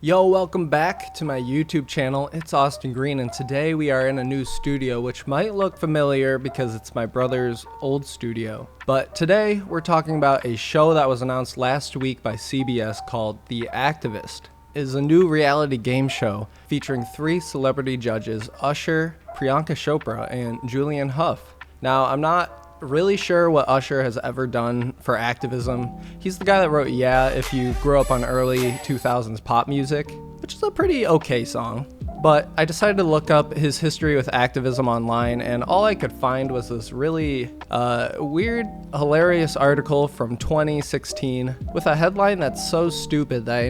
Yo, welcome back to my YouTube channel. It's Austin Green, and today we are in a new studio, which might look familiar because it's my brother's old studio. But today we're talking about a show that was announced last week by CBS called The Activist. It is a new reality game show featuring 3 celebrity judges, Usher, Priyanka Chopra, and Julian Hough. Now, I'm not really sure what Usher has ever done for activism. He's the guy that wrote Yeah if you grew up on early 2000s pop music, which is a pretty okay song. But I decided to look up his history with activism online, and all I could find was this really weird, hilarious article from 2016 with a headline that's so stupid that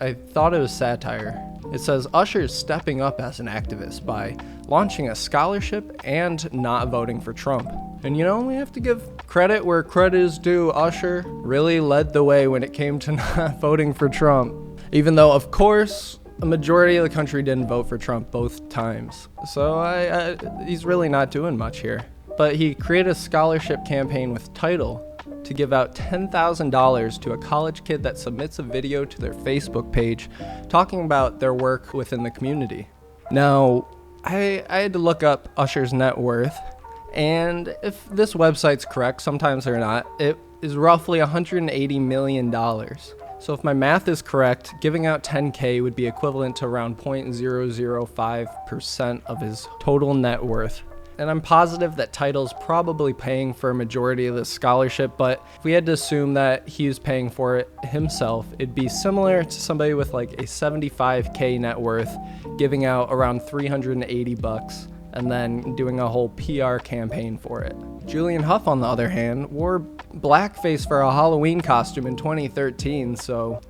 I thought it was satire. It says, Usher's stepping up as an activist by launching a scholarship and not voting for Trump. And you know, we have to give credit where credit is due. Usher really led the way when it came to not voting for Trump. Even though, of course, a majority of the country didn't vote for Trump both times. So he's really not doing much here. But he created a scholarship campaign with Tidal to give out $10,000 to a college kid that submits a video to their Facebook page talking about their work within the community. Now, I had to look up Usher's net worth, and if this website's correct, sometimes they're not, it is roughly $180 million. So if my math is correct, giving out $10K would be equivalent to around 0.005% of his total net worth. And I'm positive that Tidal's probably paying for a majority of this scholarship, but if we had to assume that he was paying for it himself, it'd be similar to somebody with like a $75K net worth giving out around $380 and then doing a whole PR campaign for it. Julian Hough, on the other hand, wore blackface for a Halloween costume in 2013, so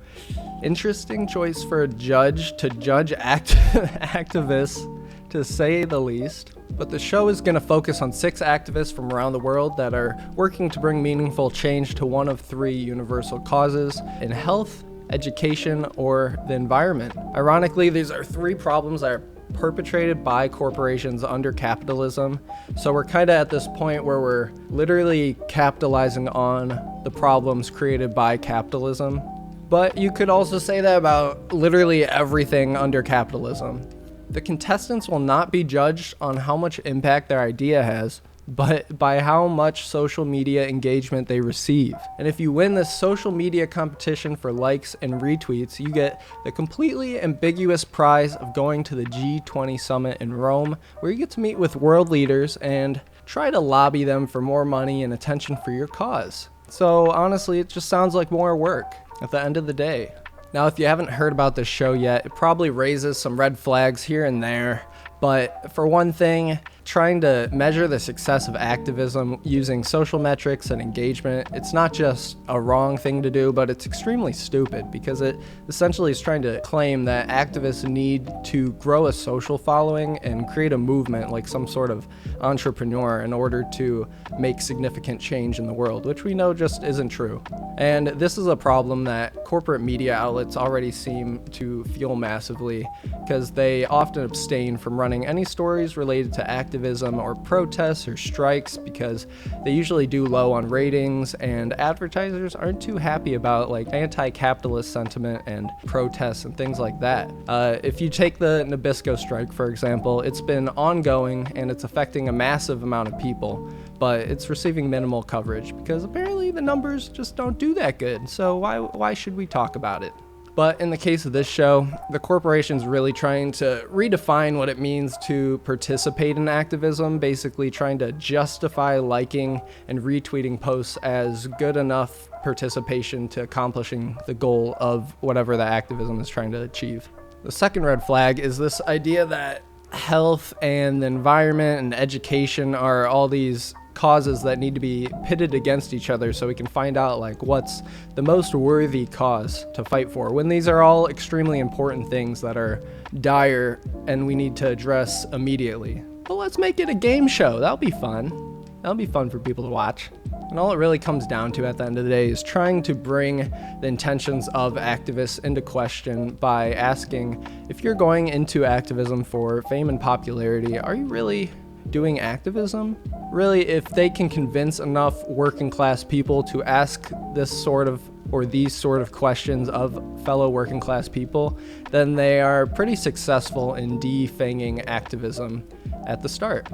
interesting choice for a judge to judge activists, to say the least. But the show is going to focus on 6 activists from around the world that are working to bring meaningful change to one of 3 universal causes in health, education, or the environment. Ironically, these are 3 problems that are perpetrated by corporations under capitalism. So we're kind of at this point where we're literally capitalizing on the problems created by capitalism. But you could also say that about literally everything under capitalism. The contestants will not be judged on how much impact their idea has, but by how much social media engagement they receive. And if you win this social media competition for likes and retweets, you get the completely ambiguous prize of going to the G20 summit in Rome, where you get to meet with world leaders and try to lobby them for more money and attention for your cause. So honestly, it just sounds like more work at the end of the day. Now, if you haven't heard about this show yet, it probably raises some red flags here and there. But for one thing, trying to measure the success of activism using social metrics and engagement, it's not just a wrong thing to do, but it's extremely stupid because it essentially is trying to claim that activists need to grow a social following and create a movement like some sort of entrepreneur in order to make significant change in the world, which we know just isn't true. And this is a problem that corporate media outlets already seem to feel massively because they often abstain from running any stories related to activism or protests or strikes because they usually do low on ratings, and advertisers aren't too happy about like anti-capitalist sentiment and protests and things like that. If you take the Nabisco strike, for example, it's been ongoing and it's affecting a massive amount of people, but it's receiving minimal coverage because apparently the numbers just don't do that good. So why should we talk about it? But in the case of this show, the corporation's really trying to redefine what it means to participate in activism, basically trying to justify liking and retweeting posts as good enough participation to accomplishing the goal of whatever the activism is trying to achieve. The second red flag is this idea that health and the environment and education are all these causes that need to be pitted against each other so we can find out like what's the most worthy cause to fight for, when these are all extremely important things that are dire and we need to address immediately. But let's make it a game show. That'll be fun. That'll be fun for people to watch. And all it really comes down to at the end of the day is trying to bring the intentions of activists into question by asking, if you're going into activism for fame and popularity, are you really doing activism? Really, if they can convince enough working class people to ask this sort of or these sort of questions of fellow working class people, then they are pretty successful in defanging activism at the start.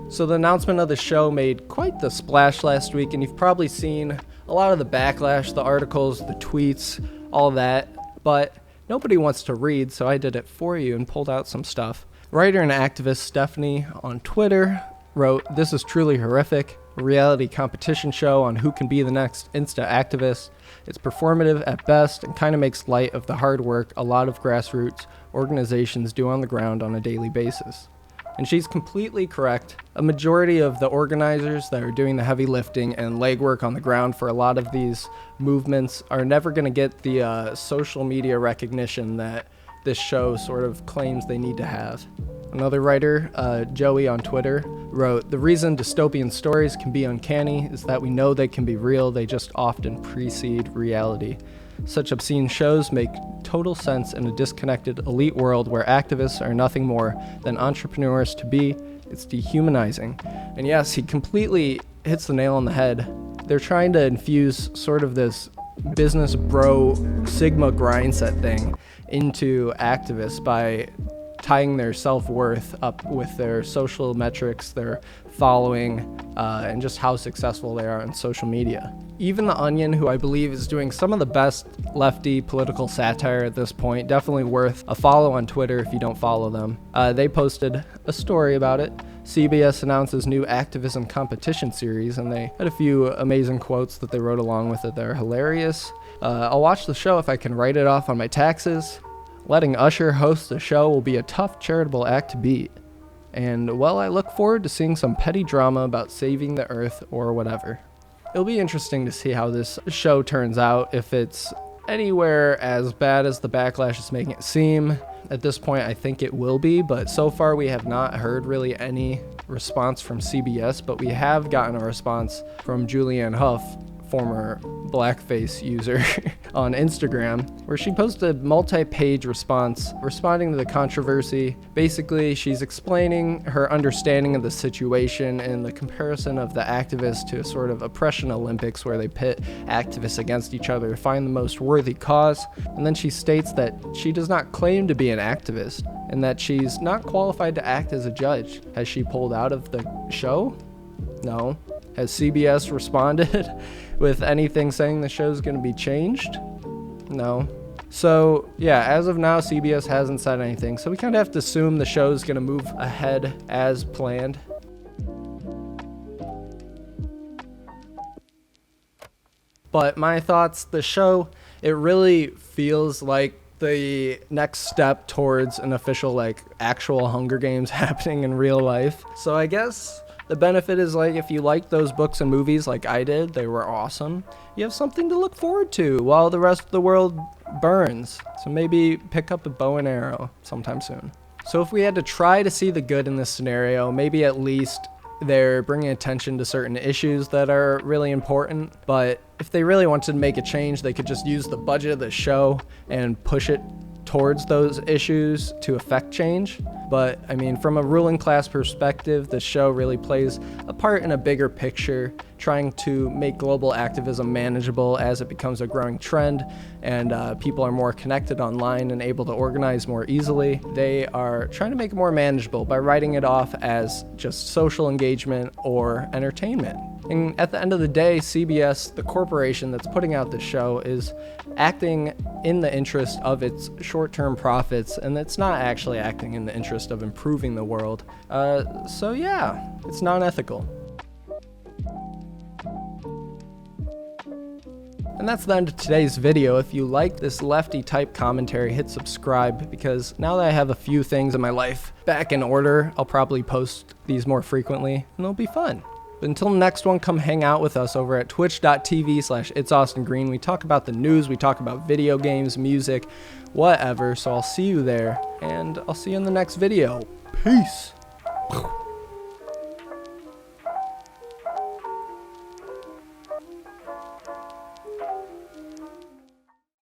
So the announcement of the show made quite the splash last week, and you've probably seen a lot of the backlash, the articles, the tweets, all that, but nobody wants to read, so I did it for you and pulled out some stuff. Writer and activist Stephanie on Twitter wrote, "This is truly horrific. A reality competition show on who can be the next Insta activist. It's performative at best and kind of makes light of the hard work a lot of grassroots organizations do on the ground on a daily basis." And she's completely correct. A majority of the organizers that are doing the heavy lifting and legwork on the ground for a lot of these movements are never going to get the social media recognition that this show sort of claims they need to have. Another writer, Joey on Twitter, wrote, "The reason dystopian stories can be uncanny is that we know they can be real, they just often precede reality. Such obscene shows make total sense in a disconnected elite world where activists are nothing more than entrepreneurs to be. It's dehumanizing." And yes, he completely hits the nail on the head. They're trying to infuse sort of this business bro Sigma grindset thing into activists by tying their self-worth up with their social metrics, their following, and just how successful they are on social media. Even The Onion, who I believe is doing some of the best lefty political satire at this point, definitely worth a follow on Twitter if you don't follow them. They posted a story about it. CBS announces new Activism competition series, and they had a few amazing quotes that they wrote along with it that are hilarious. "I'll watch the show if I can write it off on my taxes. Letting Usher host the show will be a tough charitable act to beat. And, well, I look forward to seeing some petty drama about saving the earth or whatever." It'll be interesting to see how this show turns out, if it's anywhere as bad as the backlash is making it seem. At this point, I think it will be, but so far we have not heard really any response from CBS, but we have gotten a response from Julianne Hough, former blackface user, on Instagram, where she posted a multi-page response responding to the controversy. Basically, she's explaining her understanding of the situation and the comparison of the activists to a sort of oppression Olympics where they pit activists against each other to find the most worthy cause. And then she states that she does not claim to be an activist and that she's not qualified to act as a judge. Has she pulled out of the show? No. Has CBS responded with anything saying the show's going to be changed? No. So, yeah, as of now, CBS hasn't said anything. So we kind of have to assume the show's going to move ahead as planned. But my thoughts, the show, it really feels like the next step towards an official, actual Hunger Games happening in real life. So I guess the benefit is, if you like those books and movies like I did, they were awesome, you have something to look forward to while the rest of the world burns. So maybe pick up a bow and arrow sometime soon. So if we had to try to see the good in this scenario, maybe at least they're bringing attention to certain issues that are really important. But if they really wanted to make a change, they could just use the budget of the show and push it towards those issues to affect change. But I mean, from a ruling class perspective, the show really plays a part in a bigger picture, trying to make global activism manageable as it becomes a growing trend and people are more connected online and able to organize more easily. They are trying to make it more manageable by writing it off as just social engagement or entertainment. And at the end of the day, CBS, the corporation that's putting out this show, is acting in the interest of its short-term profits, and it's not actually acting in the interest of improving the world. So yeah, it's non-ethical. And that's the end of today's video. If you like this lefty type commentary, hit subscribe, because now that I have a few things in my life back in order, I'll probably post these more frequently, and they'll be fun. But until the next one, come hang out with us over at twitch.tv/itsAustinGreen. We talk about the news, we talk about video games, music, whatever. So I'll see you there, and I'll see you in the next video. Peace.